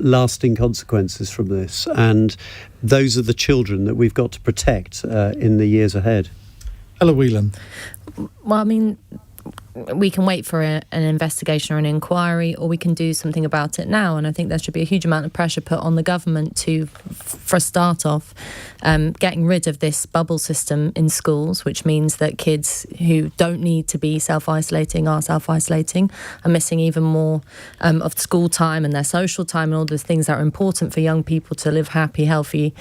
lasting consequences from this, and those are the children that we've got to protect in the years ahead. Ella Whelan. Well, I mean, we can wait for an investigation or an inquiry, or we can do something about it now. And I think there should be a huge amount of pressure put on the government to, for a start off, getting rid of this bubble system in schools, which means that kids who don't need to be self-isolating are self-isolating, are missing even more of school time and their social time and all the things that are important for young people to live happy, healthy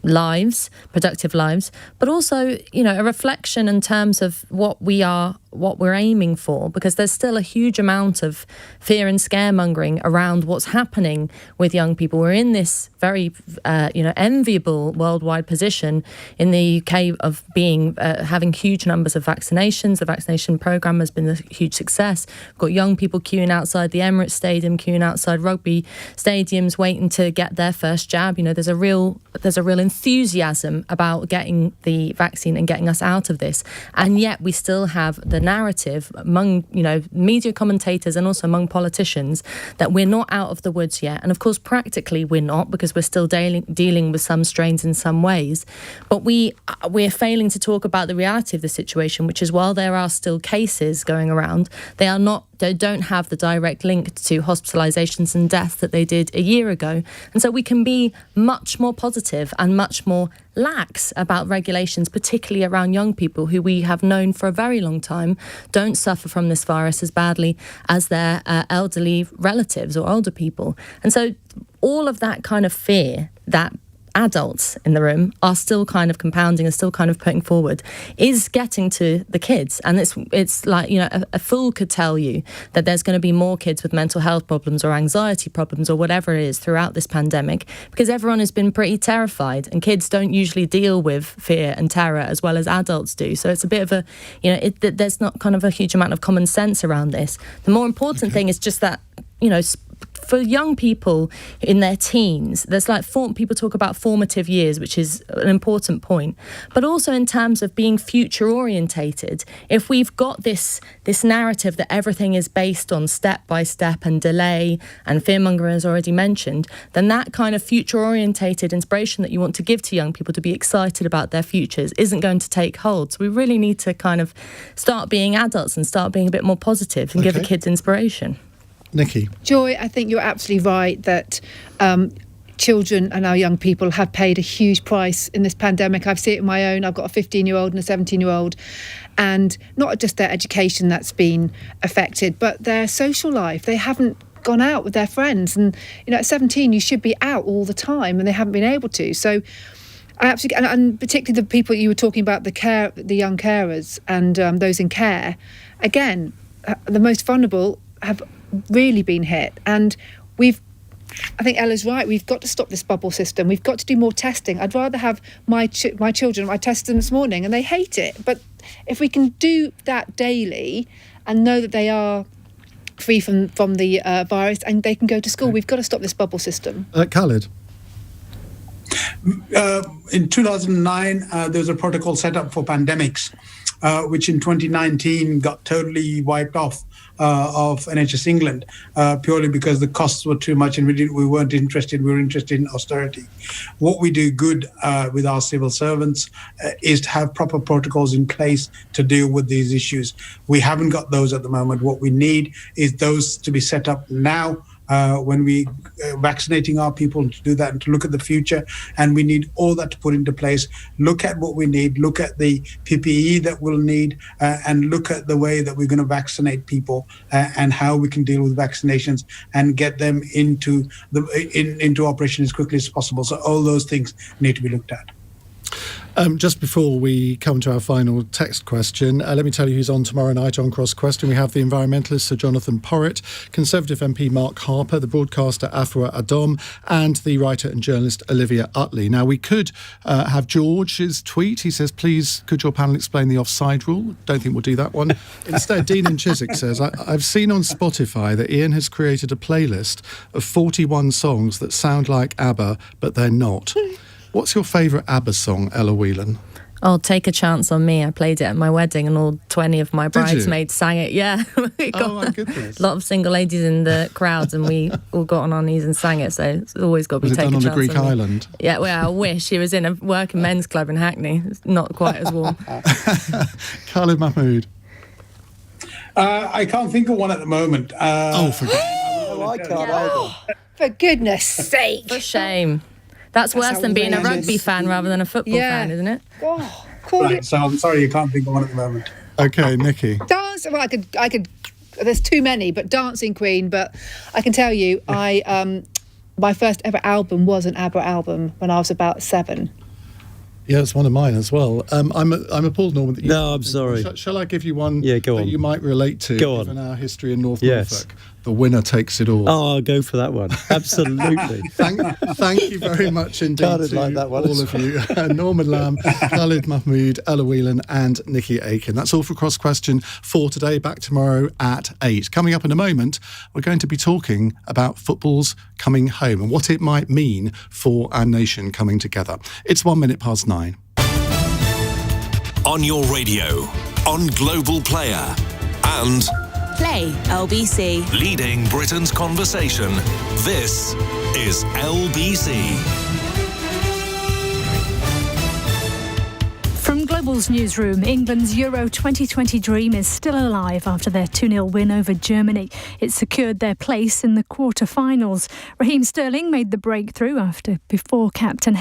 lives, productive lives. But also, a reflection in terms of what we're aiming for, because there's still a huge amount of fear and scaremongering around what's happening with young people. We're in this very, enviable worldwide position in the UK of being having huge numbers of vaccinations. The vaccination programme has been a huge success. We've got young people queuing outside the Emirates Stadium, queuing outside rugby stadiums, waiting to get their first jab. There's a real enthusiasm about getting the vaccine and getting us out of this, and yet we still have the narrative among media commentators and also among politicians that we're not out of the woods yet. And of course, practically we're not, because we're still dealing with some strains in some ways. But we're failing to talk about the reality of the situation, which is, while there are still cases going around, they don't have the direct link to hospitalizations and deaths that they did a year ago. And so we can be much more positive and much more lax about regulations, particularly around young people who we have known for a very long time don't suffer from this virus as badly as their elderly relatives or older people. And so all of that kind of fear that adults in the room are still kind of compounding and still kind of putting forward is getting to the kids. And it's like, you know, a fool could tell you that there's going to be more kids with mental health problems or anxiety problems or whatever it is throughout this pandemic, because everyone has been pretty terrified, and kids don't usually deal with fear and terror as well as adults do. So it's a bit of a, you know, there's not kind of a huge amount of common sense around this. The more important thing is just that, you know, for young people in their teens, there's like people talk about formative years, which is an important point, but also in terms of being future orientated. If we've got this narrative that everything is based on step by step and delay and fearmongering, as already mentioned, then that kind of future orientated inspiration that you want to give to young people to be excited about their futures isn't going to take hold. So we really need to kind of start being adults and start being a bit more positive and give the kids inspiration. Nickie. Joy, I think you're absolutely right that children and our young people have paid a huge price in this pandemic. I've seen it in my own. I've got a 15-year-old and a 17-year-old, and not just their education that's been affected, but their social life. They haven't gone out with their friends, and you know, at 17 you should be out all the time, and they haven't been able to. So I absolutely, and particularly the people you were talking about, the young carers and those in care, again, the most vulnerable have really been hit. And I think Ella's right, we've got to stop this bubble system. We've got to do more testing. I'd rather have my children, I tested them this morning and they hate it, but if we can do that daily and know that they are free from the virus and they can go to school, we've got to stop this bubble system. Khalid. In 2009, there was a protocol set up for pandemics, which in 2019 got totally wiped off of NHS England, purely because the costs were too much and we weren't interested. We were interested in austerity. What we do good with our civil servants is to have proper protocols in place to deal with these issues. We haven't got those at the moment. What we need is those to be set up now, when we vaccinating our people, to do that and to look at the future. And we need all that to put into place. Look at what we need, look at the PPE that we'll need, and look at the way that we're going to vaccinate people and how we can deal with vaccinations and get them into operation as quickly as possible. So all those things need to be looked at. Just before we come to our final text question, let me tell you who's on tomorrow night on Cross Question. We have the environmentalist Sir Jonathan Porritt, Conservative MP Mark Harper, the broadcaster Afua Adom, and the writer and journalist Olivia Utley. Now, we could have George's tweet. He says, please, could your panel explain the offside rule? Don't think we'll do that one. Instead, Dean in Chiswick says, I've seen on Spotify that Iain has created a playlist of 41 songs that sound like ABBA, but they're not. What's your favourite ABBA song, Ella Whelan? Oh, Take a Chance on Me. I played it at my wedding and all 20 of my bridesmaids sang it. Yeah. Oh, my goodness. A lot of single ladies in the crowds and we all got on our knees and sang it. So it's always got to be Take a Chance on Me. Was it done on the Greek island? Yeah, well, I wish. It was in a working men's club in Hackney. It's not quite as warm. Khalid Mahmood. I can't think of one at the moment. I can't either. For goodness sake. For shame. That's worse than being a rugby fan rather than a football fan, isn't it? Oh, right, so I'm sorry you can't think of one at the moment. Okay, Nickie. Dance. Well, I could. There's too many, but Dancing Queen. But I can tell you, my first ever album was an ABBA album when I was about 7. Yeah, it's one of mine as well. I'm appalled, Norman. That you no, I'm sorry. Shall I give you one go on. that you might relate to, given our history in North Norfolk? The winner takes it all. Oh, I'll go for that one. Absolutely. Thank you very much indeed to like that one all of you. Norman Lamb, Khalid Mahmood, Ella Whelan and Nickie Aiken. That's all for Cross Question for today. Back tomorrow at 8. Coming up in a moment, we're going to be talking about football's coming home and what it might mean for our nation coming together. It's 9:01. On your radio, on Global Player and Play LBC. leading Britain's conversation. This is LBC. From Global's newsroom, England's Euro 2020 dream is still alive after their 2-0 win over Germany. It secured their place in the quarter-finals. Raheem Sterling made the breakthrough before captain